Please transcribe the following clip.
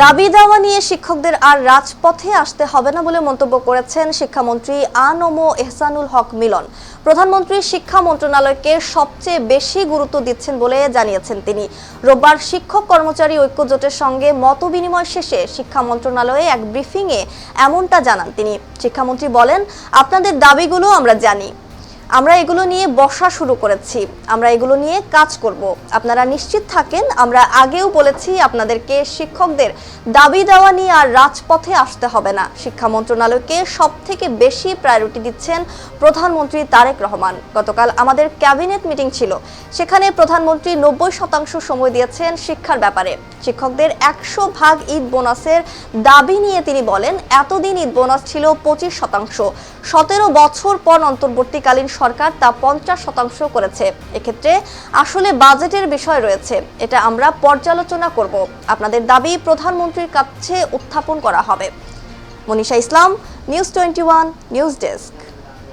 দাবি দাওয়া নিয়ে শিক্ষকদের আর রাজপথে আসতে হবে না বলে মন্তব্য করেছেন শিক্ষামন্ত্রী আ.ন.ম এহসানুল হক মিলন। প্রধানমন্ত্রী শিক্ষা মন্ত্রণালয়কে সবচেয়ে বেশি গুরুত্ব দিচ্ছেন বলে জানিয়েছেন তিনি। রোববার শিক্ষক কর্মচারী ঐক্য জোটের সঙ্গে মতবিনিময় শেষে শিক্ষা মন্ত্রণালয়ে এক ব্রিফিংয়ে এমনটা জানান তিনি। শিক্ষামন্ত্রী বলেন, আপনাদের দাবিগুলো আমরা জানি, আমরা এগুলো নিয়ে বসা শুরু করেছি, আমরা এগুলো নিয়ে কাজ করব। আপনারা নিশ্চিত থাকেন, আমরা আগেও বলেছি আপনাদেরকে শিক্ষকদের দাবি দেওয়া নিয়ে আর রাজপথে আসতে হবে না। শিক্ষা মন্ত্রণালয়কে সবথেকে বেশি প্রায়োরিটি দিচ্ছেন প্রধানমন্ত্রী তারেক রহমান। গতকাল আমাদের ক্যাবিনেট মিটিং ছিল, সেখানে প্রধানমন্ত্রী 90% সময় দিয়েছেন শিক্ষার ব্যাপারে। শিক্ষকদের 100% ঈদ বোনাসের দাবি নিয়ে তিনি বলেন, এতদিন ঈদ বোনাস ছিল 25%, 17 বছর পর অন্তর্বর্তীকালীন সরকার তা 50% করেছে। এক্ষেত্রে আসলে বাজেটের বিষয় রয়েছে, এটা আমরা পর্যালোচনা করব। আপনাদের দাবি প্রধানমন্ত্রীর কাছে উত্থাপন করা হবে। মনীষা ইসলাম, নিউজ 21 নিউজ ডেস্ক।